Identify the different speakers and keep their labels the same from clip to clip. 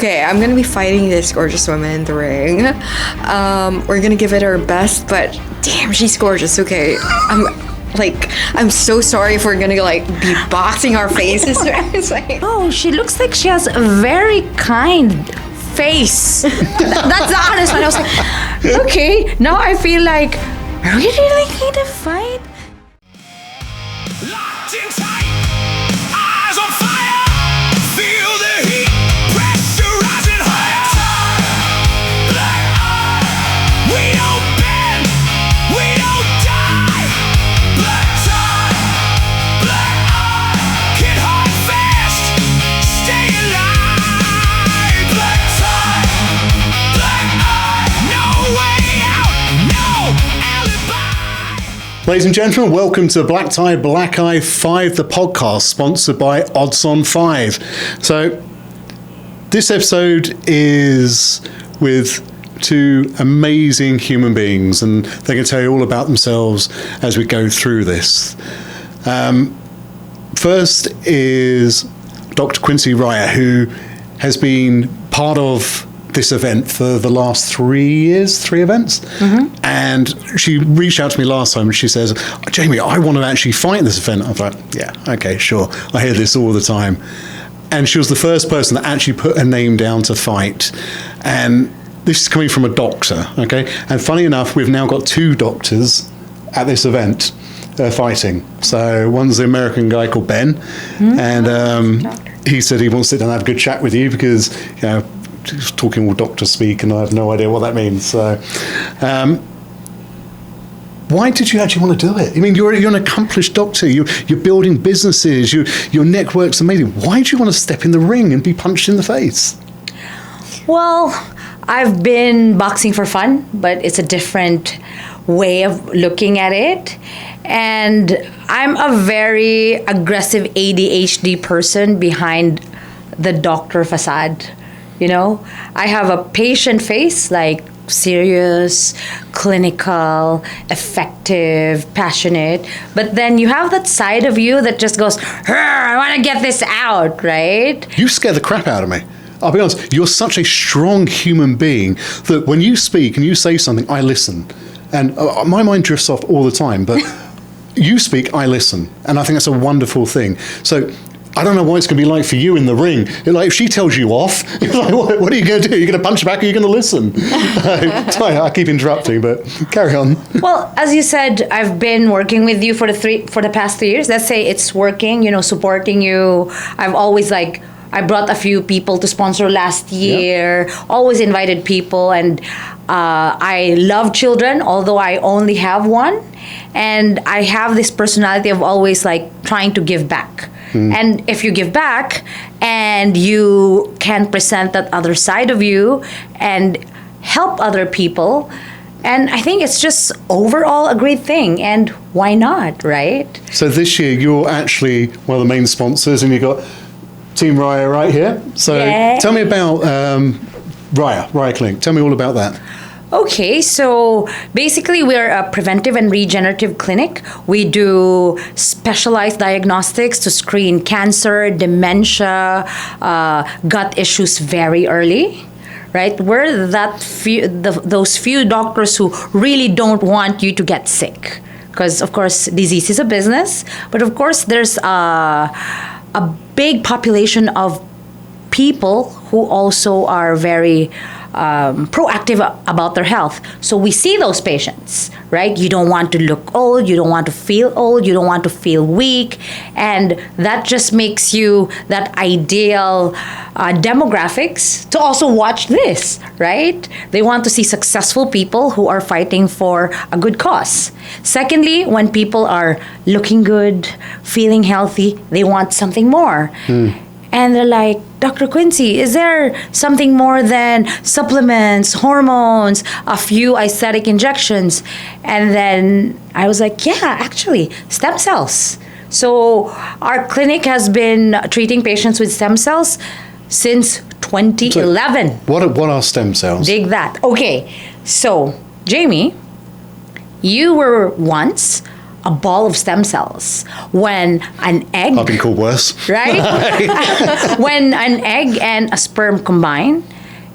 Speaker 1: Okay, I'm gonna be fighting this gorgeous woman in the ring. We're gonna give it our best, but damn, she's gorgeous. Okay, I'm so sorry if we're gonna be boxing our faces. It's like,
Speaker 2: Oh, she looks like she has a very kind face. That's the honest one. I was like, okay, now I feel like I really need to fight.
Speaker 3: Locked in tight, eyes on fire, feel the heat, pressure rising higher. Black eye, we don't bend, we don't die. Black tie, black eye, get hard fast, stay alive. Black tie, black eye, no way out, no alibi.
Speaker 4: Ladies and gentlemen, welcome to Black Tie, Black Eye 5, the podcast, sponsored by Odds on 5. So, this episode is with two amazing human beings, and they're going to tell you all about themselves as we go through this. First is Dr. Quincy Raya, who has been part of this event for the last 3 events. Mm-hmm. And she reached out to me last time and she says, Jamie, I want to actually fight in this event. I was like, yeah, okay, sure. I hear this all the time. And she was the first person that actually put her name down to fight. And this is coming from a doctor, okay? And funny enough, we've now got 2 doctors at this event fighting. So one's the American guy called Ben, and he said he wants to sit down and have a good chat with you because, you know, he's talking all doctor speak and I have no idea what that means. So why did you actually want to do it? I mean, you're an accomplished doctor. You're building businesses. Your network's amazing. Why do you want to step in the ring and be punched in the face?
Speaker 2: Well, I've been boxing for fun, but it's a different way of looking at it. And I'm a very aggressive ADHD person behind the doctor facade. You know, I have a patient face, like serious, clinical, effective, passionate. But then you have that side of you that just goes, I want to get this out, right?
Speaker 4: You scare the crap out of me. I'll be honest, you're such a strong human being that when you speak and you say something, I listen. And my mind drifts off all the time, but you speak, I listen. And I think that's a wonderful thing. So I don't know what it's going to be like for you in the ring. Like, if she tells you off, you're like, what are you going to do? You're going to punch back or you're going to listen? I keep interrupting, but carry on.
Speaker 2: Well, as you said, I've been working with you for the past 3 years. Let's say it's working, supporting you. I've always I brought a few people to sponsor last year, always invited people, and I love children, although I only have one. And I have this personality of always trying to give back. And if you give back and you can present that other side of you and help other people, and I think it's just overall a great thing. And why not, right?
Speaker 4: So this year you're actually one of the main sponsors and you've got Team Raya right here. So Tell me about Raya Clinic. Tell me all about that.
Speaker 2: Okay, so basically we're a preventive and regenerative clinic. We do specialized diagnostics to screen cancer, dementia, gut issues very early. Right? We're those few doctors who really don't want you to get sick. Because, of course, disease is a business. But, of course, there's a big population of people who also are very proactive about their health. So we see those patients, right? You don't want to look old, you don't want to feel old, you don't want to feel weak, and that just makes you that ideal demographics to also watch this, right? They want to see successful people who are fighting for a good cause. Secondly, when people are looking good, feeling healthy, they want something more. And they're like, Dr. Quincy, is there something more than supplements, hormones, a few aesthetic injections? And then I was like, yeah, actually, stem cells. So our clinic has been treating patients with stem cells since 2011.
Speaker 4: So what are stem cells?
Speaker 2: Dig that. Okay, so Jamie, you were once a ball of stem cells. When an egg,
Speaker 4: I've been called worse.
Speaker 2: right? When an egg and a sperm combine,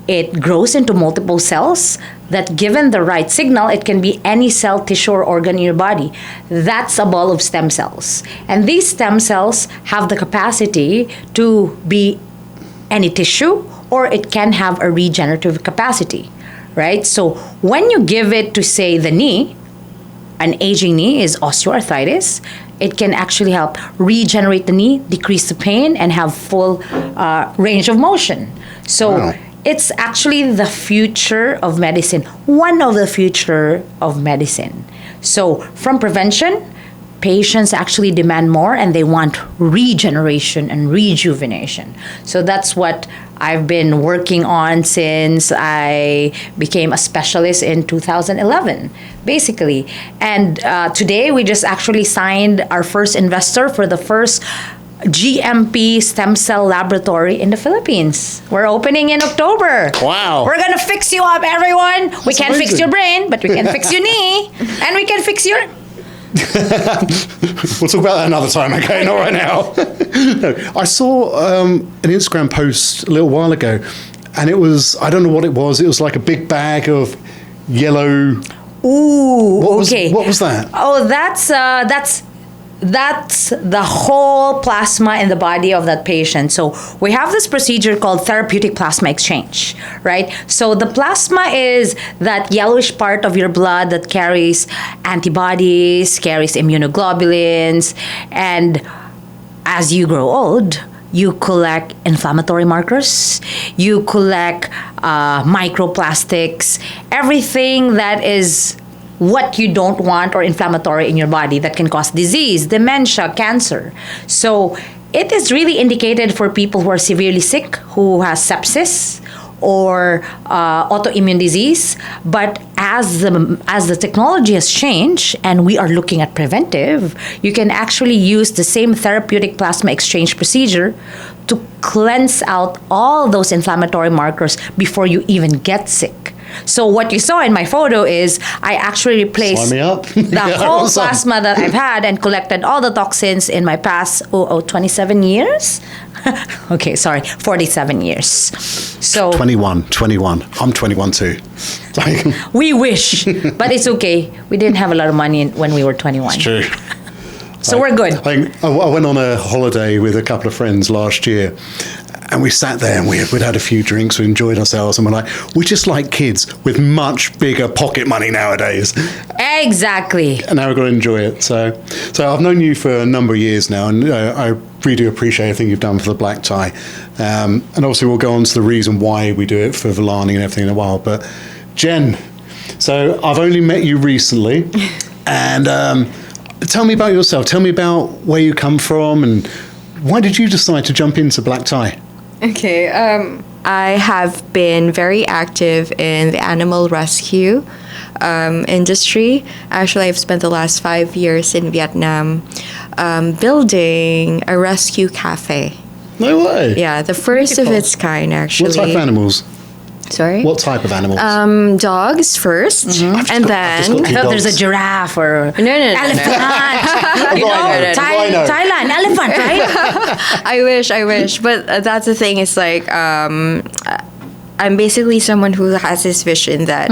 Speaker 2: it grows into multiple cells that, given the right signal, it can be any cell, tissue, or organ in your body. That's a ball of stem cells. And these stem cells have the capacity to be any tissue, or it can have a regenerative capacity, right? So when you give it to, say, the knee, an aging knee is osteoarthritis. It can actually help regenerate the knee, decrease the pain, and have full range of motion. So
Speaker 4: Wow.
Speaker 2: it's actually the future of medicine, one of the future of medicine. So from prevention, patients actually demand more and they want regeneration and rejuvenation. So that's what I've been working on since I became a specialist in 2011, basically. And today we just actually signed our first investor for the first GMP stem cell laboratory in the Philippines. We're opening in October.
Speaker 4: Wow.
Speaker 2: We're gonna fix you up, everyone. We can't fix
Speaker 4: amazing.
Speaker 2: your brain, but we can fix your knee, and we can fix your.
Speaker 4: We'll talk about that another time, okay? Not right now. No, I saw an Instagram post a little while ago, and it was, I don't know what it was like a big bag of yellow.
Speaker 2: Ooh,
Speaker 4: What
Speaker 2: okay.
Speaker 4: what was that?
Speaker 2: Oh, that's the whole plasma in the body of that patient. So we have this procedure called therapeutic plasma exchange, right? So the plasma is that yellowish part of your blood that carries antibodies, carries immunoglobulins, and as you grow old, you collect inflammatory markers, you collect microplastics, everything that is what you don't want or inflammatory in your body that can cause disease, dementia, cancer. So it is really indicated for people who are severely sick, who has sepsis or autoimmune disease. But as the technology has changed and we are looking at preventive, you can actually use the same therapeutic plasma exchange procedure to cleanse out all those inflammatory markers before you even get sick. So what you saw in my photo is I actually replaced
Speaker 4: Sign me up.
Speaker 2: the
Speaker 4: Yeah,
Speaker 2: whole
Speaker 4: awesome.
Speaker 2: plasma that I've had and collected all the toxins in my past 27 years. Okay, sorry, 47 years. So
Speaker 4: 21. I'm 21 too.
Speaker 2: we wish, but it's okay. We didn't have a lot of money when we were 21.
Speaker 4: True.
Speaker 2: So we're good.
Speaker 4: I went on a holiday with a couple of friends last year, and we sat there and we'd had a few drinks, we enjoyed ourselves, and we're like, we're just like kids with much bigger pocket money nowadays.
Speaker 2: Exactly.
Speaker 4: And now we've got to enjoy it. So I've known you for a number of years now, and I really do appreciate everything you've done for the black tie. And obviously we'll go on to the reason why we do it for Virlanie and everything in a while. But Jen, so I've only met you recently, and tell me about yourself. Tell me about where you come from, and why did you decide to jump into black tie?
Speaker 1: Okay, I have been very active in the animal rescue industry. Actually, I've spent the last 5 years in Vietnam building a rescue cafe.
Speaker 4: No way.
Speaker 1: Yeah, the first of its kind, actually.
Speaker 4: What type of animals?
Speaker 1: Sorry?
Speaker 4: What type of animals?
Speaker 1: Dogs 1st, and
Speaker 4: I've just
Speaker 1: then...
Speaker 4: got
Speaker 2: I thought there's a
Speaker 4: dogs.
Speaker 2: giraffe or
Speaker 1: No.
Speaker 2: elephant. You know,
Speaker 4: Rhino, rhino.
Speaker 2: Thailand, elephant, right?
Speaker 1: I wish. But that's the thing. It's like I'm basically someone who has this vision that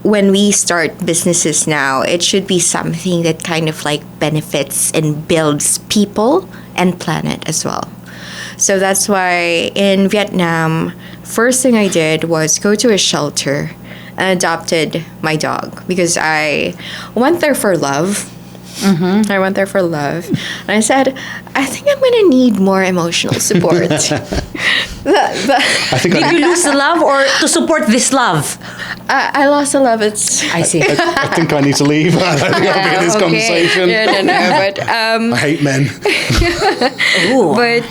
Speaker 1: when we start businesses now, it should be something that kind of like benefits and builds people and planet as well. So that's why in Vietnam, first thing I did was go to a shelter and adopted my dog because I went there for love. I went there for love. And I said, I think I'm going to need more emotional support.
Speaker 4: I think
Speaker 2: Did you lose the love or to support this love?
Speaker 1: I lost the love. It's...
Speaker 2: I see.
Speaker 4: I think I need to leave. I don't think I'll be in this
Speaker 1: Okay.
Speaker 4: conversation.
Speaker 1: No. But
Speaker 4: I hate men.
Speaker 2: Ooh.
Speaker 1: But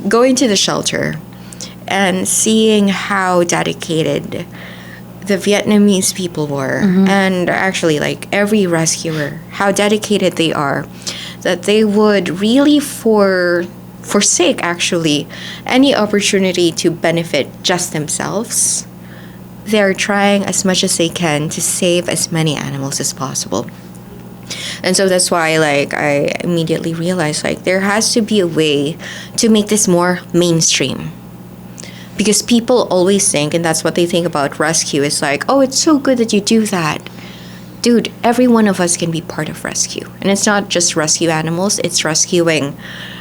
Speaker 1: going to the shelter and seeing how dedicated the Vietnamese people were, and actually like every rescuer, how dedicated they are, that they would really forsake actually any opportunity to benefit just themselves. They're trying as much as they can to save as many animals as possible. And so that's why, like, I immediately realized, like, there has to be a way to make this more mainstream. Because people always think, and that's what they think about rescue, is like, oh, it's so good that you do that. Dude, every one of us can be part of rescue. And it's not just rescue animals, it's rescuing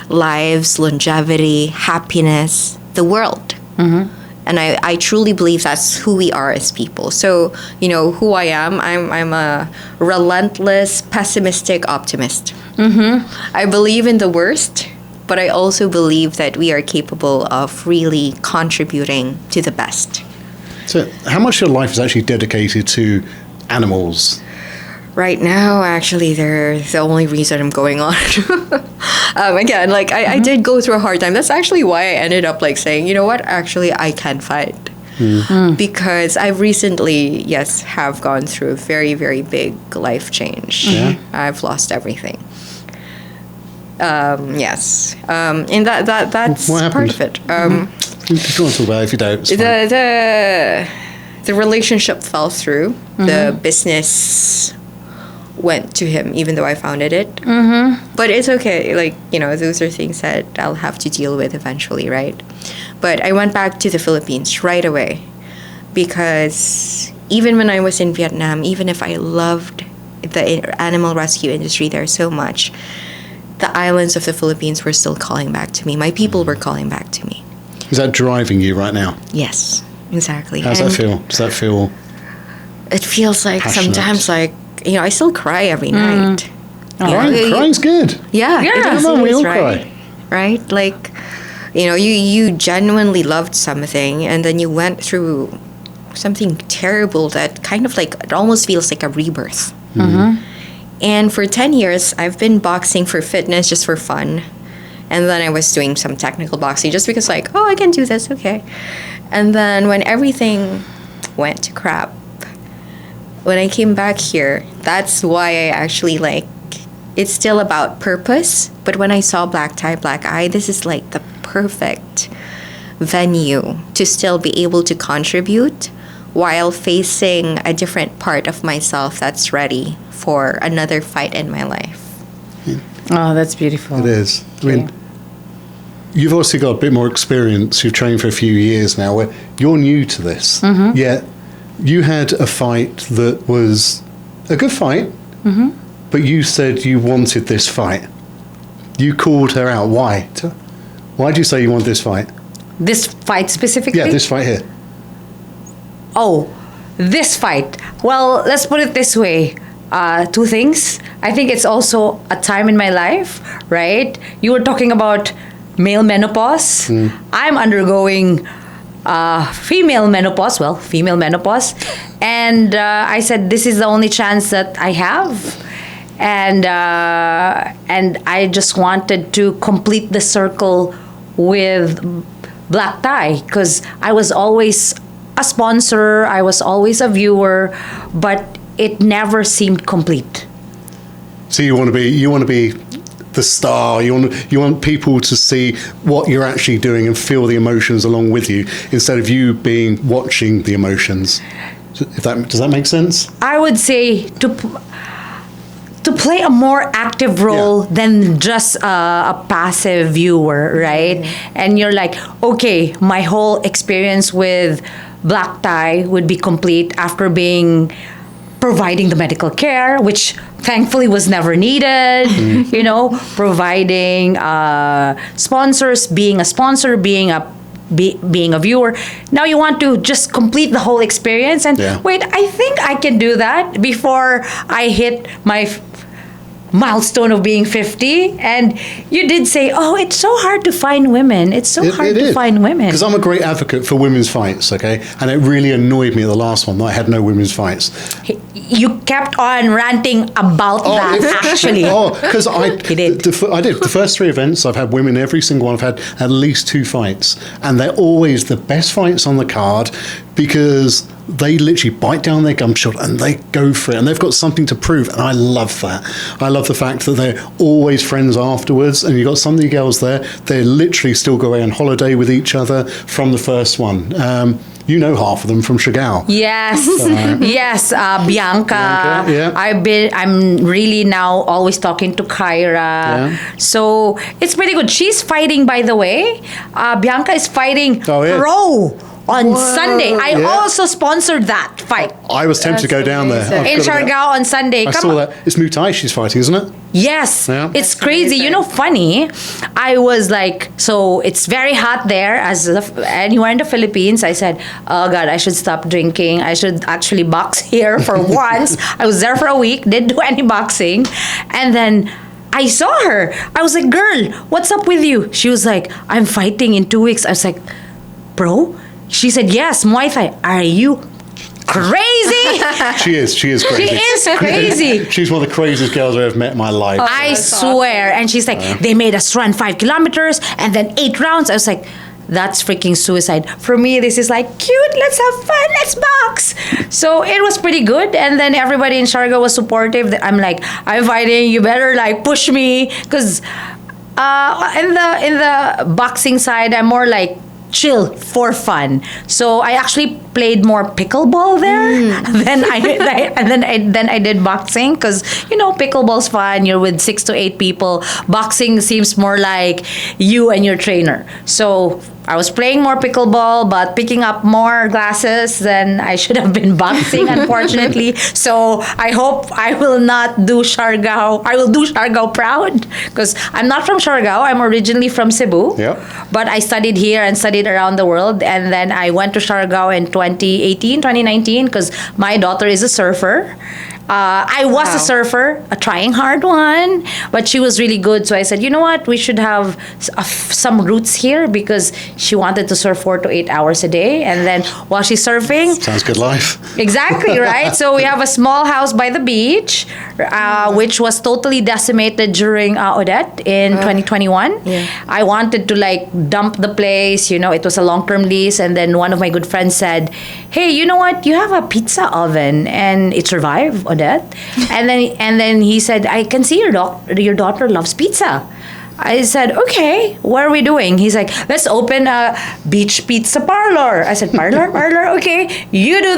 Speaker 1: lives, longevity, happiness, the world. And I truly believe that's who we are as people. So, you know, who I am, I'm a relentless, pessimistic optimist. I believe in the worst, but I also believe that we are capable of really contributing to the best.
Speaker 4: So, how much of your life is actually dedicated to animals?
Speaker 1: Right now, actually, they're the only reason I'm going on. Again, like, I did go through a hard time. That's actually why I ended up, like, saying, you know what, actually, I can fight. Because I've recently, yes, have gone through a very, very big life change. I've lost everything. Yes. And that's
Speaker 4: What
Speaker 1: part
Speaker 4: happened?
Speaker 1: of it.
Speaker 4: If you want to talk about it, if you don't, it's fine.
Speaker 1: The relationship fell through. The business went to him, even though I founded it. But it's okay. Like, you know, those are things that I'll have to deal with eventually, right? But I went back to the Philippines right away because even when I was in Vietnam, even if I loved the animal rescue industry there so much, the islands of the Philippines were still calling back to me. My people were calling back to me.
Speaker 4: Is that driving you right now?
Speaker 1: Yes, exactly.
Speaker 4: How's that feel? Does that feel?
Speaker 1: It feels like
Speaker 4: Passionate.
Speaker 1: sometimes, like, you know, I still cry every night. You know,
Speaker 4: Crying's good.
Speaker 1: Yeah, it is,
Speaker 4: Come on,
Speaker 1: it
Speaker 4: we
Speaker 1: is,
Speaker 4: all
Speaker 1: right?
Speaker 4: cry.
Speaker 1: Right? Like, you know, you genuinely loved something and then you went through something terrible that kind of like, it almost feels like a rebirth. And for 10 years, I've been boxing for fitness, just for fun. And then I was doing some technical boxing just because, like, oh, I can do this, okay. And then when everything went to crap, when I came back here, that's why I actually, like, it's still about purpose. But when I saw Black Tie, Black Eye, this is like the perfect venue to still be able to contribute while facing a different part of myself that's ready for another fight in my life.
Speaker 2: Oh, that's beautiful.
Speaker 4: It is. I mean, you've obviously got a bit more experience. You've trained for a few years now where you're new to this. Yet you had a fight that was a good fight, but you said you wanted this fight. You called her out. Why? Why did you say you wanted this fight?
Speaker 2: This fight specifically?
Speaker 4: Yeah, this fight here.
Speaker 2: Oh, this fight. Well, let's put it this way. Two things. I think it's also a time in my life, right? You were talking about male menopause. I'm undergoing female menopause. Well, female menopause. And I said, this is the only chance that I have. And I just wanted to complete the circle with Black Tie because I was always a sponsor, I was always a viewer, but it never seemed complete.
Speaker 4: So you want to be the star. You want people to see what you're actually doing and feel the emotions along with you, instead of you being watching the emotions. Does that make sense?
Speaker 2: I would say to play a more active role than just a passive viewer, right? And you're like, okay, my whole experience with Black Tie would be complete after providing the medical care, which thankfully was never needed, you know, providing sponsors, being a sponsor, being a viewer. Now you want to just complete the whole experience and wait, I think I can do that before I hit my milestone of being 50. And you did say, oh, it's so hard to find women. It's so hard to find women.
Speaker 4: Because I'm a great advocate for women's fights, okay? And it really annoyed me at the last one that I had no women's fights.
Speaker 2: You kept on ranting about that, actually.
Speaker 4: Because I did. I did. The first 3 events, I've had women every single one. I've had at least 2 fights. And they're always the best fights on the card because they literally bite down their gum shot and they go for it. And they've got something to prove. And I love that. I love the fact that they're always friends afterwards. And you've got some of the girls there, they literally still go away on holiday with each other from the first one. you know half of them from Chagall.
Speaker 2: Yes, yes, Bianca.
Speaker 4: Bianca, yeah.
Speaker 2: I'm really now always talking to Kyra.
Speaker 4: Yeah.
Speaker 2: So it's pretty good. She's fighting, by the way. Bianca is fighting
Speaker 4: Oh, yeah.
Speaker 2: pro on Sunday. I
Speaker 4: Yeah.
Speaker 2: also sponsored that fight
Speaker 4: I was tempted to go down there.
Speaker 1: amazing.
Speaker 4: I've
Speaker 2: in
Speaker 4: got to go.
Speaker 2: Siargao on Sunday.
Speaker 4: I
Speaker 2: Come
Speaker 4: saw
Speaker 2: on.
Speaker 4: that. It's Muay Thai she's fighting, isn't it?
Speaker 2: Yes,
Speaker 4: Yeah.
Speaker 2: it's
Speaker 1: That's
Speaker 2: crazy. You
Speaker 1: amazing.
Speaker 2: know, funny. I was like, so it's very hot there. Anywhere in the Philippines, I said, oh God, I should stop drinking. I should actually box here for once. I was there for a week, didn't do any boxing, and then I saw her. I was like, girl, what's up with you? She was like, I'm fighting in 2 weeks. I was like, bro. She said, yes, Muay Thai. Are you crazy?
Speaker 4: She is. She is crazy.
Speaker 2: She is crazy.
Speaker 4: She's one of the craziest girls I've ever met in my life.
Speaker 2: I
Speaker 1: That's
Speaker 2: swear. And she's like, they made us run 5 kilometers and then 8 rounds. I was like, that's freaking suicide. For me, this is like, cute, let's have fun, let's box. So it was pretty good. And then everybody in Siargao was supportive. I'm like, I'm fighting, you better like push me. Because in the boxing side, I'm more like, chill for fun. So I actually played more pickleball there than I did boxing because pickleball's fun. You're with 6 to 8 people. Boxing seems more like you and your trainer. So I was playing more pickleball, but picking up more glasses than I should have been boxing, unfortunately. So I hope I will not do Siargao. I will do Siargao proud because I'm not from Siargao. I'm originally from Cebu.
Speaker 4: Yep.
Speaker 2: But I studied here and studied around the world. And then I went to Siargao in 2019 because my daughter is a surfer. I was
Speaker 1: Wow.
Speaker 2: a surfer, a trying hard one, but she was really good. So I said, you know what? We should have some roots here because she wanted to surf 4 to 8 hours a day. And then while she's surfing,
Speaker 4: Sounds good life.
Speaker 2: exactly, right? So we have a small house by the beach, which was totally decimated during Odette in 2021.
Speaker 1: Yeah.
Speaker 2: I wanted to like dump the place, it was a long-term lease. And then one of my good friends said, hey, you know what? You have a pizza oven and it survived, Odette. And then he said, I can see your daughter loves pizza. I said, okay, what are we doing? He's like, let's open a beach pizza parlor. I said, parlor, okay. You do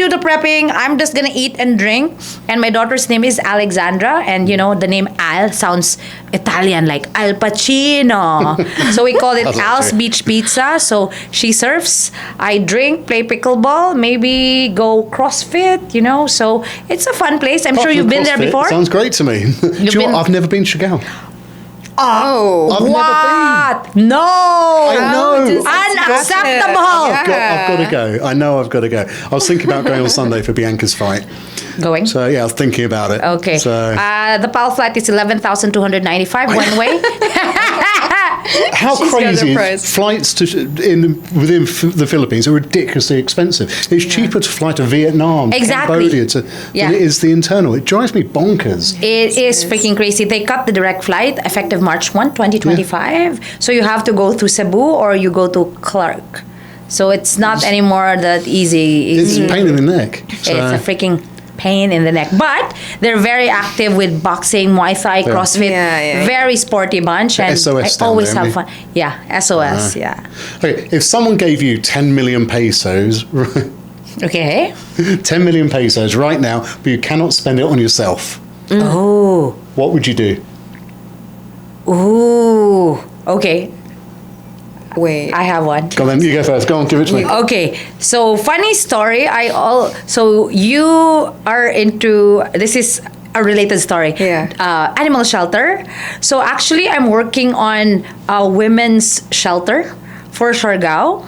Speaker 2: the prepping. I'm just gonna eat and drink. And my daughter's name is Alexandra, and the name Al sounds Italian, like Al Pacino. So we call it
Speaker 4: That's
Speaker 2: Al's
Speaker 4: true.
Speaker 2: Beach Pizza. So she surfs, I drink, play pickleball, maybe go CrossFit. So it's a fun place. I'm sure you've been there
Speaker 4: CrossFit
Speaker 2: before.
Speaker 4: Sounds great to me. Do you know
Speaker 2: been-
Speaker 4: what? I've never been to Chagall.
Speaker 1: Oh.
Speaker 4: I've never
Speaker 2: What? No.
Speaker 4: I know.
Speaker 2: Unacceptable.
Speaker 1: Yeah.
Speaker 4: I've got to go. I know I've got to go. I was thinking about going on Sunday for Bianca's fight.
Speaker 2: Going.
Speaker 4: So yeah, I was thinking about it.
Speaker 2: Okay.
Speaker 4: So
Speaker 2: The PAL flight is 11,295 one way.
Speaker 4: how
Speaker 1: She's got
Speaker 4: crazy
Speaker 1: the
Speaker 4: is
Speaker 1: price.
Speaker 4: flights within the Philippines are ridiculously expensive. It's cheaper to fly to Vietnam,
Speaker 2: Exactly.
Speaker 4: Cambodia,
Speaker 2: Yeah.
Speaker 4: than it is the internal. It drives me bonkers.
Speaker 2: It is freaking crazy. They cut the direct flight effective March 1, 2025. So you have to go through Cebu or you go to Clark. So it's not anymore that easy.
Speaker 4: It's a pain in the neck. So,
Speaker 2: It's a freaking pain in the neck. But they're very active with boxing, Muay Thai, CrossFit.
Speaker 1: Yeah.
Speaker 2: Very sporty bunch. And
Speaker 4: SOS
Speaker 2: I always
Speaker 4: down
Speaker 2: have
Speaker 4: there,
Speaker 2: fun. Yeah, SOS, yeah.
Speaker 4: okay, if someone gave you 10 million pesos,
Speaker 2: Okay.
Speaker 4: 10 million pesos right now, but you cannot spend it on yourself,
Speaker 2: Oh.
Speaker 4: what would you do?
Speaker 2: Ooh. Okay.
Speaker 1: Wait.
Speaker 2: I have one.
Speaker 4: Go on then, you go first. Go on, give it to me.
Speaker 2: Okay, so funny story. So you are into, this is a related story.
Speaker 1: Yeah.
Speaker 2: Animal shelter. So actually, I'm working on a women's shelter for Siargao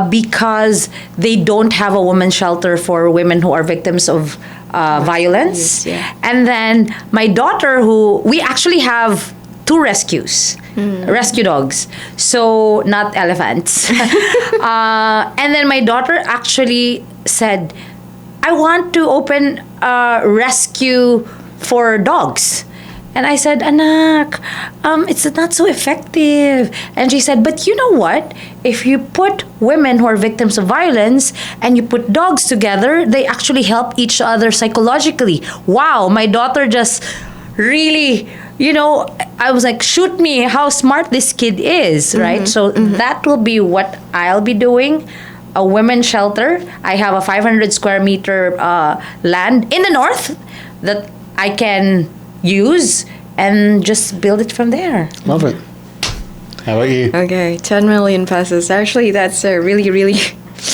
Speaker 2: because they don't have a women's shelter for women who are victims of violence.
Speaker 1: Yeah.
Speaker 2: And then my daughter, we actually have 2 rescues. Rescue dogs, so not elephants. And then my daughter actually said, I want to open a rescue for dogs. And I said, Anak, it's not so effective. And she said, but you know what? If you put women who are victims of violence and you put dogs together, they actually help each other psychologically. Wow, my daughter just really, I was like, shoot me how smart this kid is, right? So that will be what I'll be doing. a women's shelter. I have a 500 square meter land in the north that I can use and just build it from there.
Speaker 4: Love it. How about you?
Speaker 1: Okay, 10 million pesos. Actually, that's a really.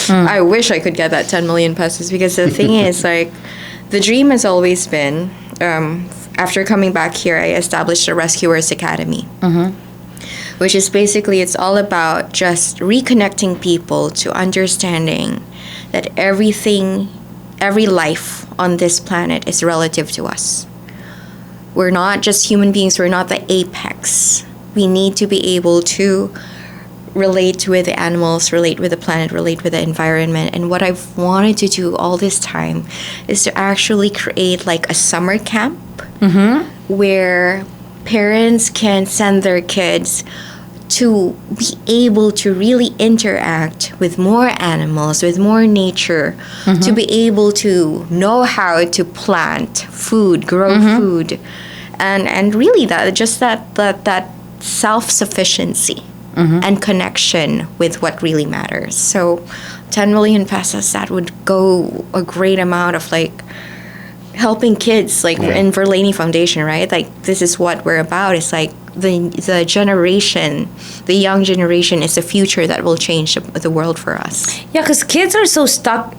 Speaker 1: I wish I could get that 10 million pesos because the thing is, like, the dream has always been. After coming back here, I established a Rescuers Academy, which is basically it's all about just reconnecting people to understanding that every life on this planet is relative to us. We're not just human beings. We're not the apex. We need to be able to relate with the animals, relate with the planet, relate with the environment. And what I've wanted to do all this time is to actually create like a summer camp where parents can send their kids to be able to really interact with more animals, with more nature, to be able to know how to plant food, grow food, and really that self-sufficiency and connection with what really matters. So 10 million pesos, that would go a great amount of like helping kids, like in Virlanie Foundation, right? Like this is what we're about. It's like the generation, the young generation is the future that will change the world for us.
Speaker 2: Yeah, because kids are so stuck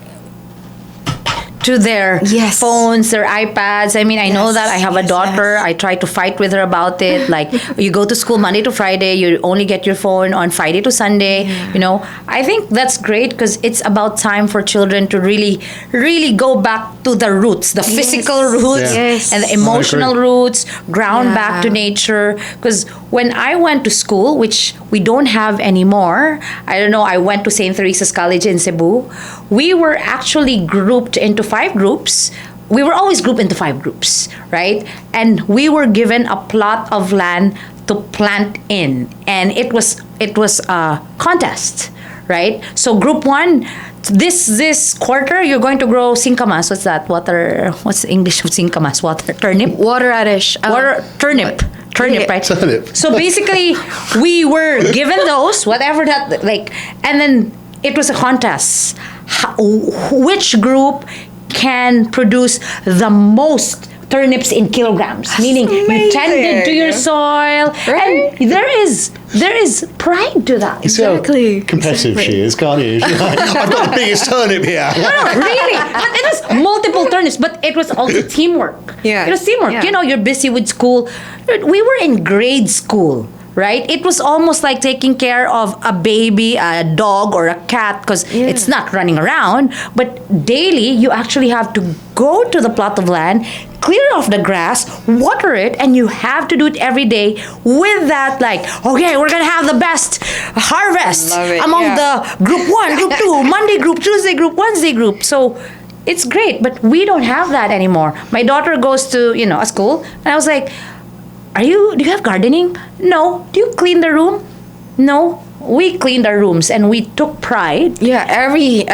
Speaker 2: to their phones, their iPads. I mean, I know that I have a daughter. I try to fight with her about it. Like, you go to school Monday to Friday, you only get your phone on Friday to Sunday. You know, I think that's great because it's about time for children to really, really go back to the roots, the physical roots and the emotional roots, ground back to nature. Because when I went to school, which we don't have anymore, I don't know, I went to St. Teresa's College in Cebu. We were actually grouped into 5 groups. We were always grouped into 5 groups, right? And we were given a plot of land to plant in, and it was a contest, right? So group 1, this quarter you're going to grow singkamas. What's that? What's the English of singkamas? Turnip.
Speaker 1: Water radish.
Speaker 2: Turnip. Turnip, right?
Speaker 4: Turnip.
Speaker 2: So basically, we were given those, whatever that, like, and then it was a contest. Which group can produce the most turnips in kilograms? Meaning you tended to your soil, and there is pride to that.
Speaker 4: You see how competitive she is, can't you? She's like, I've got the biggest turnip here.
Speaker 2: No, really. But it was multiple turnips, but it was also teamwork. It was teamwork.
Speaker 1: Yeah.
Speaker 2: You know, you're busy with school. We were in grade school. Right? It was almost like taking care of a baby, a dog, or a cat because it's not running around. But daily, you actually have to go to the plot of land, clear off the grass, water it, and you have to do it every day with that, like, okay, we're going to have the best harvest among the group 1, group 2, Monday group, Tuesday group, Wednesday group. So it's great, but we don't have that anymore. My daughter goes to, a school, and I was like, do you have gardening? No. Do you clean the room? No. We cleaned our rooms and we took pride.
Speaker 1: Yeah, every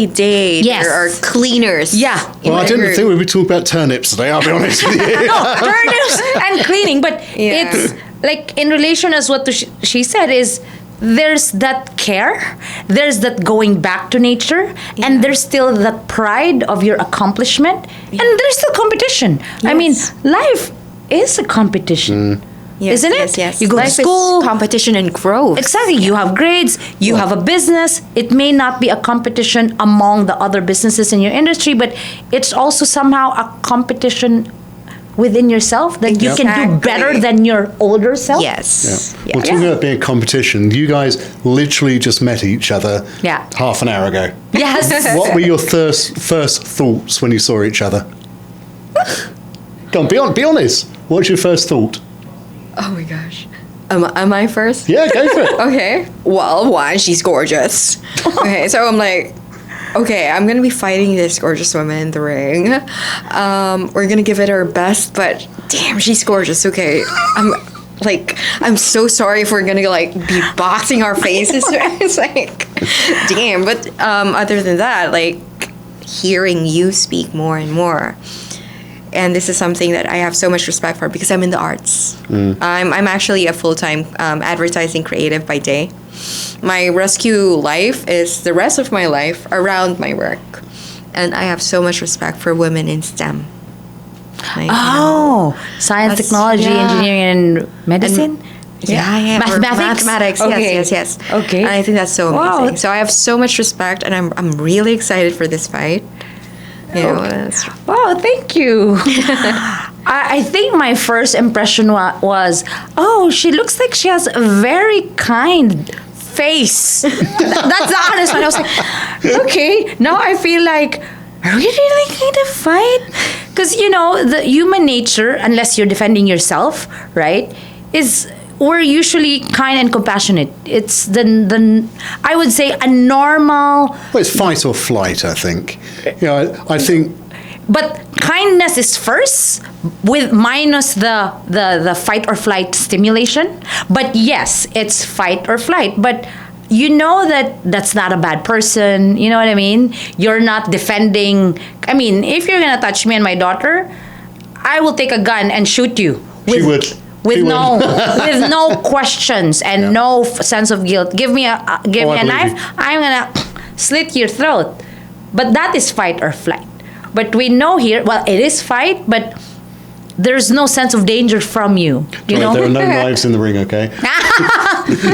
Speaker 1: day there are cleaners.
Speaker 2: Yeah.
Speaker 4: Well, I didn't think we'd be talking about turnips today, I'll be honest with you.
Speaker 2: No, turnips and cleaning. But it's like in relation as what she said is there's that care, there's that going back to nature, and there's still that pride of your accomplishment, and there's still competition. Yes. I mean, life is a competition.
Speaker 1: Yes,
Speaker 2: isn't it?
Speaker 1: Yes.
Speaker 2: You go
Speaker 1: Life
Speaker 2: to school.
Speaker 1: Is competition and growth.
Speaker 2: Exactly. You have grades. You have a business. It may not be a competition among the other businesses in your industry, but it's also somehow a competition within yourself that you can do better than your older self.
Speaker 1: Yes.
Speaker 4: Yeah. Well, talking about being a competition, you guys literally just met each other half an hour ago.
Speaker 2: Yes.
Speaker 4: What were your first thoughts when you saw each other? Go on, be honest. What's your first thought?
Speaker 1: Oh my gosh. Am I first?
Speaker 4: Yeah, go for it.
Speaker 1: Okay. Well, 1, she's gorgeous. Okay, so I'm like, okay, I'm gonna be fighting this gorgeous woman in the ring. We're gonna give it our best, but damn, she's gorgeous. Okay, I'm so sorry if we're gonna be boxing our faces. It's like, damn. But other than that, like hearing you speak more and more, and this is something that I have so much respect for because I'm in the arts. I'm actually a full-time advertising creative by day. My rescue life is the rest of my life around my work. And I have so much respect for women in STEM. Like,
Speaker 2: Science,
Speaker 1: That's-
Speaker 2: technology,
Speaker 1: yeah.
Speaker 2: engineering, and medicine?
Speaker 1: Yeah. Or
Speaker 2: Mathematics?
Speaker 1: Mathematics.
Speaker 2: Okay.
Speaker 1: Yes.
Speaker 2: Okay.
Speaker 1: And I think that's so
Speaker 2: Wow.
Speaker 1: amazing. So I have so much respect, and I'm really excited for this fight. You know, that's-
Speaker 2: Wow, thank you. I think my first impression was, oh, she looks like she has a very kind face. That's the honest one. I was like, okay, now I feel like, are we really going to fight? Because, you know, the human nature, unless you're defending yourself, right, is we're usually kind and compassionate. It's the I would say a normal,
Speaker 4: Well, it's fight or flight, I think. I think
Speaker 2: but kindness is first with minus the fight or flight stimulation. But yes, it's fight or flight. But you know that that's not a bad person. You know what I mean? You're not defending. I mean, if you're gonna touch me and my daughter, I will take a gun and shoot you.
Speaker 4: she would.
Speaker 2: With
Speaker 4: She
Speaker 2: no,
Speaker 4: would.
Speaker 2: with no questions and
Speaker 4: Yeah.
Speaker 2: no sense of guilt. Give me a
Speaker 4: I
Speaker 2: knife.
Speaker 4: believe you.
Speaker 2: I'm gonna slit your throat. But that is fight or flight. But we know here, well, it is fight, but there's no sense of danger from you. You know.
Speaker 4: There are no knives in the ring, okay?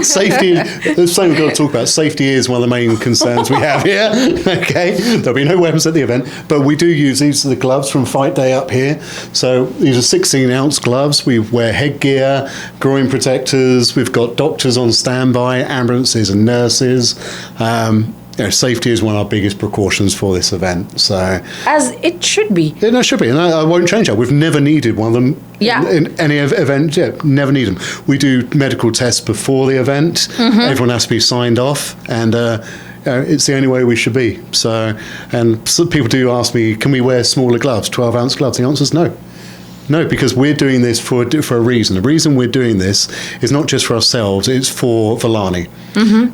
Speaker 4: Safety, the same we've got to talk about. Safety is one of the main concerns we have here, okay? There'll be no weapons at the event, but we do use these are the gloves from Fight Day up here. So these are 16-ounce gloves. We wear headgear, groin protectors. We've got doctors on standby, ambulances and nurses. Safety is one of our biggest precautions for this event. So
Speaker 2: As it should be.
Speaker 4: yeah, no, it should be, and I won't change that. We've never needed one of them
Speaker 2: Yeah.
Speaker 4: in any event. Yeah, never need them. We do medical tests before the event. Everyone has to be signed off, and it's the only way we should be. So, and some people do ask me, can we wear smaller gloves, 12-ounce gloves? The answer is no. No, because we're doing this for a reason. The reason we're doing this is not just for ourselves, it's for Virlanie.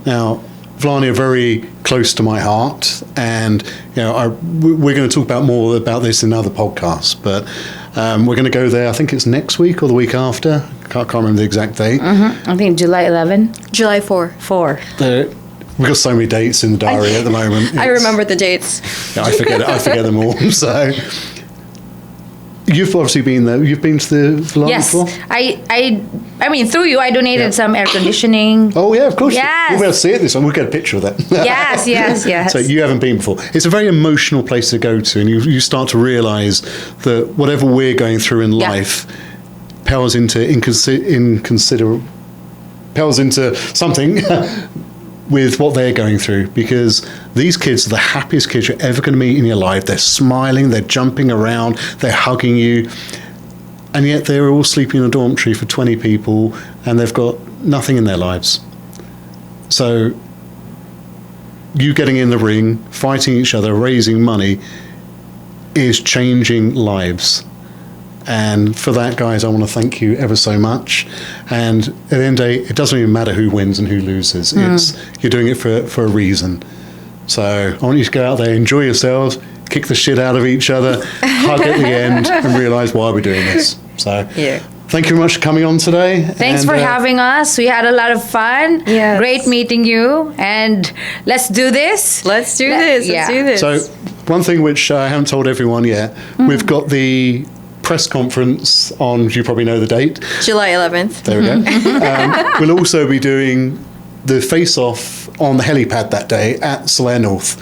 Speaker 4: Now, Virlanie are very close to my heart, and we're going to talk about more about this in other podcasts, but we're going to go there, I think it's next week or the week after. Can't remember the exact date.
Speaker 2: I think July 11,
Speaker 1: July 4.
Speaker 2: 4.
Speaker 4: We've got so many dates in the diary at the moment.
Speaker 1: I remember the dates.
Speaker 4: Yeah, I forget them all. So you've obviously been there. You've been to the Virlanie
Speaker 2: Yes,
Speaker 4: before?
Speaker 2: I mean, through you, I donated some air conditioning.
Speaker 4: Oh yeah, of course.
Speaker 2: Yes.
Speaker 4: We'll be able to see it this one. We'll get a picture of that.
Speaker 2: Yes.
Speaker 4: So you haven't been before. It's a very emotional place to go to, and you start to realise that whatever we're going through in
Speaker 2: Yeah.
Speaker 4: life pales into something with what they're going through, because these kids are the happiest kids you're ever going to meet in your life. They're smiling, they're jumping around, they're hugging you, and yet they're all sleeping in a dormitory for 20 people, and they've got nothing in their lives. So you getting in the ring, fighting each other, raising money is changing lives. And for that, guys, I want to thank you ever so much. And at the end of the day, it doesn't even matter who wins and who loses. It's you're doing it for a reason. So I want you to go out there, enjoy yourselves, kick the shit out of each other, hug at the end, and realise why we're doing this. So
Speaker 1: Yeah.
Speaker 4: thank you very much for coming on today.
Speaker 2: Thanks
Speaker 4: And,
Speaker 2: for having us. We had a lot of fun.
Speaker 1: Yes.
Speaker 2: Great meeting you. And let's do this.
Speaker 1: Let's do this.
Speaker 2: yeah.
Speaker 1: Let's do this.
Speaker 4: So one thing which I haven't told everyone yet, we've got the press conference on, you probably know the date.
Speaker 1: July 11th.
Speaker 4: There we go. We'll also be doing the face-off on the helipad that day at Solaire North.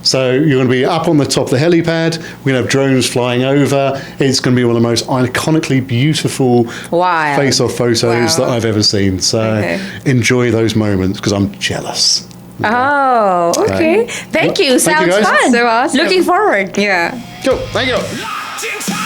Speaker 4: So you're going to be up on the top of the helipad. We're going to have drones flying over. It's going to be one of the most iconically beautiful
Speaker 2: Wow.
Speaker 4: face-off photos
Speaker 1: Wow.
Speaker 4: that I've ever seen. So
Speaker 1: Okay.
Speaker 4: enjoy those moments, because I'm jealous.
Speaker 2: Oh, okay. Thank you.
Speaker 4: Thank you,
Speaker 2: Sounds
Speaker 4: guys.
Speaker 2: fun.
Speaker 1: So awesome.
Speaker 2: Looking forward.
Speaker 1: Yeah.
Speaker 4: Cool. Thank you.
Speaker 3: Locked in time.